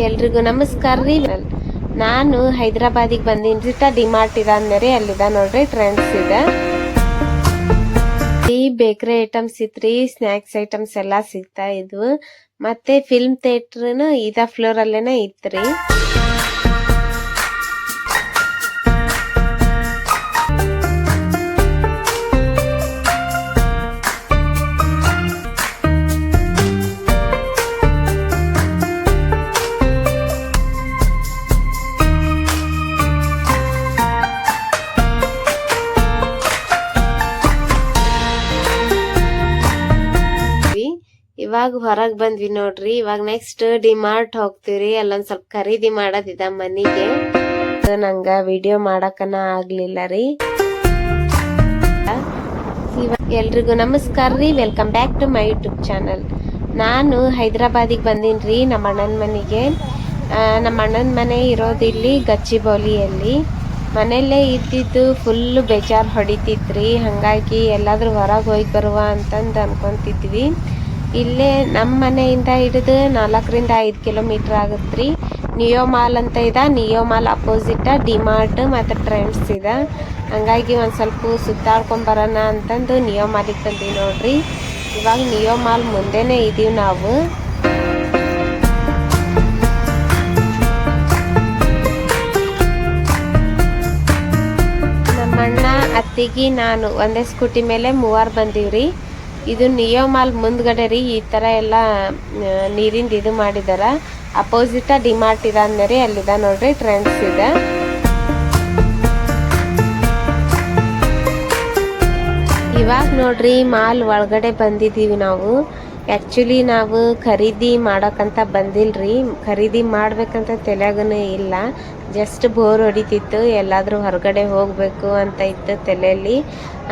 ಎಲ್ರಿಗೂ ನಮಸ್ಕಾರ ರೀ. ನಾನು ಹೈದರಾಬಾದಿಗೆ ಬಂದೀನಿ ರೀ. ಡಿಮಾರ್ಟ್ ಇದಾದ್ಮೇಲೆ ಅಲ್ಲಿದ ನೋಡ್ರಿ ಟ್ರೆಂಡ್ಸ್ ಇದೆ. ಈ ಬೇಕರಿ ಐಟಮ್ಸ್ ಇತ್ರಿ, ಸ್ನಾಕ್ಸ್ ಐಟಮ್ಸ್ ಎಲ್ಲಾ ಸಿಗ್ತಾ ಇದ್ವು. ಮತ್ತೆ ಫಿಲ್ಮ್ ಥಿಯೇಟರ್ನು ಇದ ಫ್ಲೋರ್ ಅಲ್ಲೇನೆ ಇತ್ರಿ. ಇವಾಗ ಹೊರಗ್ ಬಂದ್ವಿ ನೋಡ್ರಿ. ಇವಾಗ ನೆಕ್ಸ್ಟ್ ಡಿಮಾರ್ಟ್ ಹೋಗ್ತಿವ್ರಿ. ಅಲ್ಲೊಂದ್ ಸ್ವಲ್ಪ ಖರೀದಿ ಮಾಡೋದಿದ ಮನಿಗೆ. ನಂಗ ವಿಡಿಯೋ ಮಾಡಕನ ಆಗ್ಲಿಲ್ಲ ರೀ. ಎಲ್ರಿಗೂ ನಮಸ್ಕಾರ ರೀ. Welcome back to my YouTube channel. ನಾನು ಹೈದರಾಬಾದಿಗೆ ಬಂದೀನ್ರಿ ನಮ್ಮ ಅಣ್ಣನ ಮನೆಗೆ. ನಮ್ಮ ಅಣ್ಣನ ಮನೆ ಇರೋದಿಲ್ಲಿ ಗಚ್ಚಿಬೌಲಿಯಲ್ಲಿ. ಮನೆಯಲ್ಲೇ ಇದ್ದಿದ್ದು ಫುಲ್ ಬೇಜಾರ್ ಹೊಡಿತಿತ್ರಿ. ಹಂಗಾಗಿ ಎಲ್ಲಾದ್ರೂ ಹೊರಗೆ ಹೋಗಿ ಬರುವ ಅಂತಂದು ಅನ್ಕೊಂತಿದ್ವಿ. ಇಲ್ಲೇ ನಮ್ಮ ಮನೆಯಿಂದ ಹಿಡಿದು 4 ರಿಂದ 5 ಕಿಲೋಮೀಟರ್ ಆಗುತ್ತ್ರಿ. ನಿಯೋ ಮಾಲ್ ಅಂತ ಇದೆ. ನಿಯೋ ಮಾಲ್ ಅಪೋಸಿಟ್ ಡಿಮಾರ್ಟ್ ಮತ್ತು ಟ್ರೆಂಡ್ಸ್ ಇದೆ. ಹಂಗಾಗಿ ಒಂದು ಸ್ವಲ್ಪ ಸುತ್ತಾಡ್ಕೊಂಡ್ ಬರೋಣ ಅಂತಂದು ನಿಯೋ ಮಾಲಿಗೆ ಬಂದೀವಿ ನೋಡ್ರಿ. ಇವಾಗ ನಿಯೋ ಮಾಲ್ ಮುಂದೆನೇ ಇದೀವಿ ನಾವು. ನಮ್ಮಣ್ಣ ಅತ್ತಿಗೆ ನಾನು ಒಂದೇ ಸ್ಕೂಟಿ ಮೇಲೆ 3 ಬಂದೀವ್ರಿ. ಇದು ನಿಯೋ ಮಾಲ್ ಮುಂದ್ಗಡೆ ರೀ. ಈ ತರ ಎಲ್ಲ ನೀರಿಂದ ಇದು ಮಾಡಿದಾರ. ಅಪೋಸಿಟ್ ಡಿಮಾರ್ಟ್ ಇದಾದ್ಮೇಲೆ ಅಲ್ಲಿದ ನೋಡ್ರಿ ಟ್ರೆಂಡ್ಸ್ ಇದೆ. ಇವಾಗ ನೋಡ್ರಿ ಮಾಲ್ ಒಳಗಡೆ ಬಂದಿದೀವಿ ನಾವು. ಆಕ್ಚುಲಿ ನಾವು ಖರೀದಿ ಮಾಡಕಂತ ಬಂದಿಲ್ರಿ. ಖರೀದಿ ಮಾಡ್ಬೇಕಂತ ತಲೆಯಾಗನು ಇಲ್ಲ. ಜಸ್ಟ್ ಬೋರ್ ಹೊಡಿತಿತ್ತು. ಎಲ್ಲಾದ್ರೂ ಹೊರಗಡೆ ಹೋಗ್ಬೇಕು ಅಂತ ಇತ್ತು ತಲೆಯಲ್ಲಿ.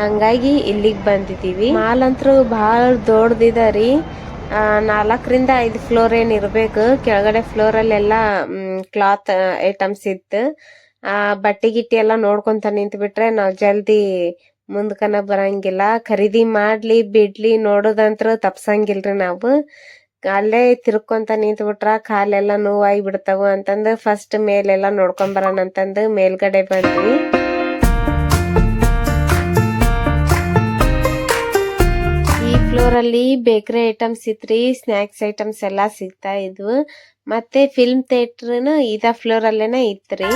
ಹಂಗಾಗಿ ಇಲ್ಲಿಗೆ ಬಂದಿದ್ದೀವಿ. ಮಾಲ್ ಅಂತೂ ಬಹಳ ದೊಡ್ಡದಿದೆ ರೀ. 4 ರಿಂದ 5 ಫ್ಲೋರ್ ಏನ್ ಇರ್ಬೇಕು. ಕೆಳಗಡೆ ಫ್ಲೋರ್ ಅಲ್ಲೆಲ್ಲ ಕ್ಲಾತ್ ಐಟಮ್ಸ್ ಇತ್ತು. ಬಟ್ಟೆ ಗಿಟ್ಟಿ ಎಲ್ಲ ನೋಡ್ಕೊಂತ ನಿಂತು ಬಿಟ್ರೆ ನಾವ್ ಜಲ್ದಿ ಮುಂದ್ಕನ ಬರಂಗಿಲ್ಲ. ಖರೀದಿ ಮಾಡ್ಲಿ ಬಿಡ್ಲಿ ನೋಡೋದಂತ್ರ ತಪ್ಸಂಗಿಲ್ರಿ ನಾವು. ಅಲ್ಲೇ ತಿರ್ಕೊಂತ ನಿಂತ ಬಿಟ್ರ ಕಾಲೆಲ್ಲ ನೋವಾಗಿ ಬಿಡ್ತಾವ ಅಂತಂದು ಫಸ್ಟ್ ಮೇಲೆಲ್ಲ ನೋಡ್ಕೊಂಡ್ ಬರೋಣ ಅಂತಂದು ಮೇಲ್ಗಡೆ ಬಂದ್ವಿ. ಈ ಫ್ಲೋರ್ ಅಲ್ಲಿ ಬೇಕರಿ ಐಟಮ್ಸ್ ಇತ್ರಿ, ಸ್ನಾಕ್ಸ್ ಐಟಮ್ಸ್ ಎಲ್ಲಾ ಸಿಗ್ತಾ ಇದ್ವು. ಮತ್ತೆ ಫಿಲ್ಮ್ ಥಿಯೇಟರ್ನು ಇದ ಫ್ಲೋರ್ ಅಲ್ಲೇನೆ ಇತ್ರಿ.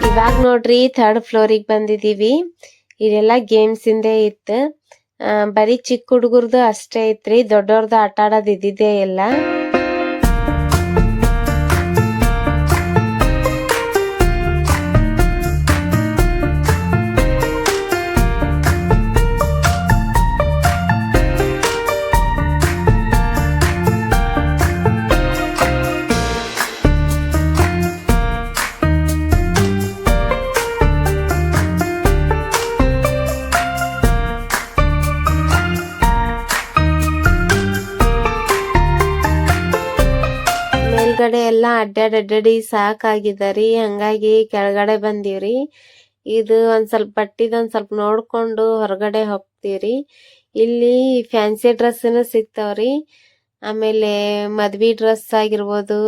ಇವಾಗ ನೋಡ್ರಿ 3rd ಫ್ಲೋರಿಗೆ ಬಂದಿದೀವಿ. ಇಲ್ಲೆಲ್ಲ ಗೇಮ್ಸ್ ಇಂದೇ ಇತ್ತು. ಬರೀ ಚಿಕ್ಕ ಹುಡುಗರ್ದು ಅಷ್ಟೇ ಐತ್ರಿ. ದೊಡ್ಡವ್ರದ್ದು ಆಟ ಆಡೋದು ಇದ್ದಿದ್ದೇ ಇಲ್ಲ. ಮೇಲ್ಗಡೆ ಎಲ್ಲ ಅಡ್ಡಾಡಿ ಸಾಕಾಗಿದಾರಿ. ಹಂಗಾಗಿ ಕೆಳಗಡೆ ಬಂದೀವ್ರಿ. ಇದು ಒಂದ್ ಸ್ವಲ್ಪ ಬಟ್ಟಿದೊಂದ್ ಸ್ವಲ್ಪ ನೋಡ್ಕೊಂಡು ಹೊರಗಡೆ ಹೋಗ್ತೀವ್ರಿ. ಇಲ್ಲಿ ಫ್ಯಾನ್ಸಿ ಡ್ರೆಸ್ ಸಿಗ್ತಾವ್ರಿ. ಆಮೇಲೆ ಮದ್ವಿ ಡ್ರೆಸ್ ಆಗಿರ್ಬೋದು.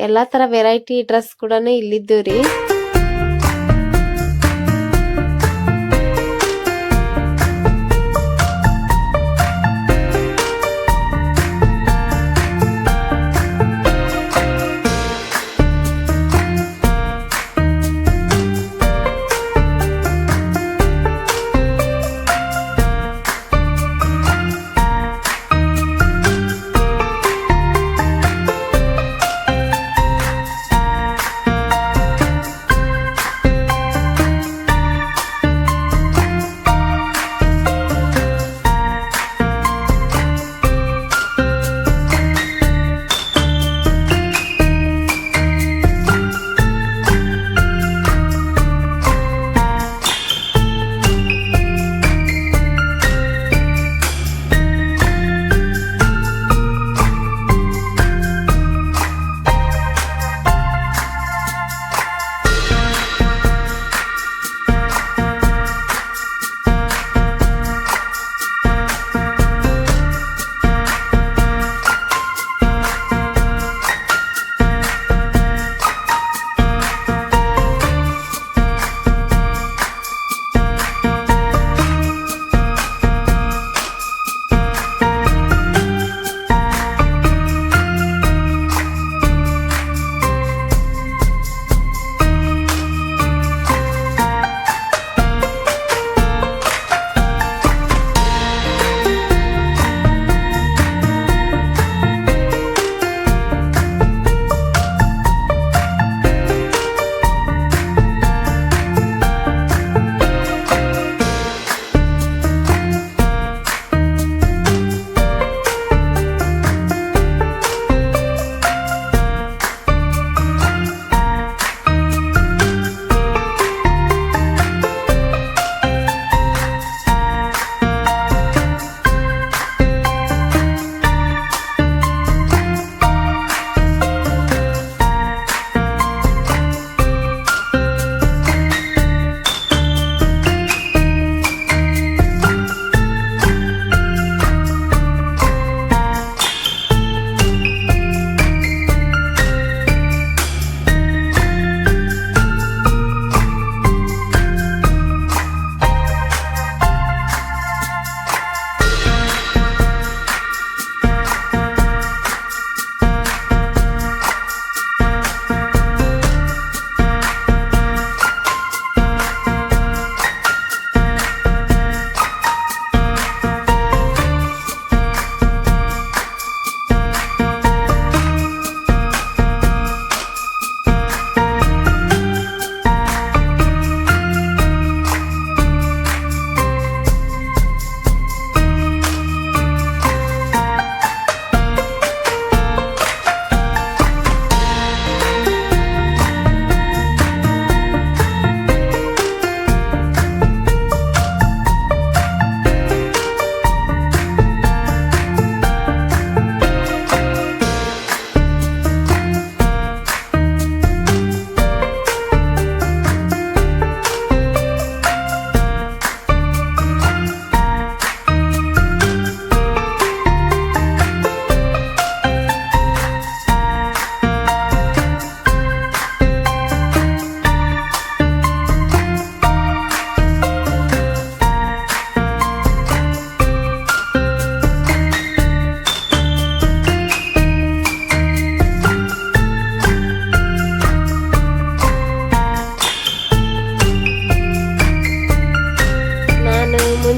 ಎಲ್ಲಾ ತರ ವೆರೈಟಿ ಡ್ರೆಸ್ ಕೂಡ ಇಲ್ಲಿದ್ದವ್ರಿ.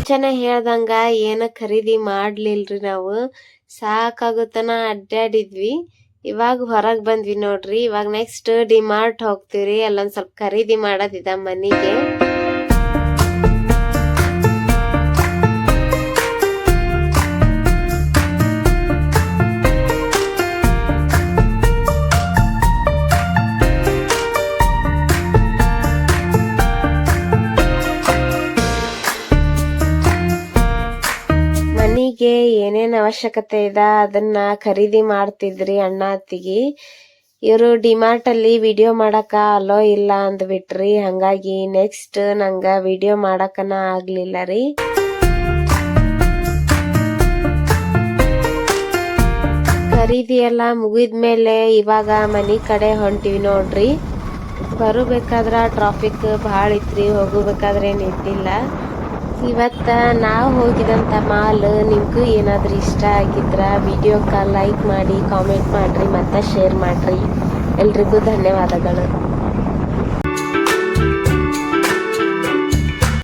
ಮುಂಚೆನೆ ಹೇಳ್ದಂಗ ಏನ ಖರೀದಿ ಮಾಡ್ಲಿಲ್ರಿ ನಾವು, ಸಾಕಾಗುತ್ತನ ಅಡ್ಡಾಡಿದ್ವಿ. ಇವಾಗ ಹೊರಗ್ ಬಂದ್ವಿ ನೋಡ್ರಿ. ಇವಾಗ ನೆಕ್ಸ್ಟ್ ಡಿಮಾರ್ಟ್ ಹೋಗ್ತೀವ್ರಿ, ಅಲ್ಲೊಂದ್ ಸ್ವಲ್ಪ ಖರೀದಿ ಮಾಡೋದಿದ ಮನಿಗೆ. ಮನಿಗೆ ಏನೇನ್ ಅವಶ್ಯಕತೆ ಇದ ಅದನ್ನ ಖರೀದಿ ಮಾಡ್ತಿದ್ರಿ ಅಣ್ಣ ಅತ್ತಿಗಿ. ಇವರು ಡಿಮಾರ್ಟ್ ಅಲ್ಲಿ ವಿಡಿಯೋ ಮಾಡಕ ಅಲೋ ಇಲ್ಲ ಅಂದ್ಬಿಟ್ರಿ, ಹಂಗಾಗಿ ನೆಕ್ಸ್ಟ್ ನಂಗ ವಿಡಿಯೋ ಮಾಡಕನ ಆಗ್ಲಿಲ್ಲ ರೀ. ಖರೀದಿ ಎಲ್ಲ ಮುಗಿದ್ಮೇಲೆ ಇವಾಗ ಮನಿ ಕಡೆ ಹೊಂಟಿವಿ ನೋಡ್ರಿ. ಬರಬೇಕಾದ್ರ ಟ್ರಾಫಿಕ್ ಭಾಳ ಇತ್ರಿ, ಹೋಗಬೇಕಾದ್ರೆ ನಿಂತಿಲ್ಲ. ಇವತ್ತ ನಾವು ಹೋಗಿದಂತ ಮಾಲ್ ನಿಮ್ಗೂ ಏನಾದ್ರೂ ಇಷ್ಟ ಆಗಿದ್ರ ವಿಡಿಯೋಕ್ಕ ಲೈಕ್ ಮಾಡಿ, ಕಾಮೆಂಟ್ ಮಾಡ್ರಿ, ಮತ್ತೆ ಶೇರ್ ಮಾಡ್ರಿ. ಎಲ್ರಿಗೂ ಧನ್ಯವಾದಗಳು.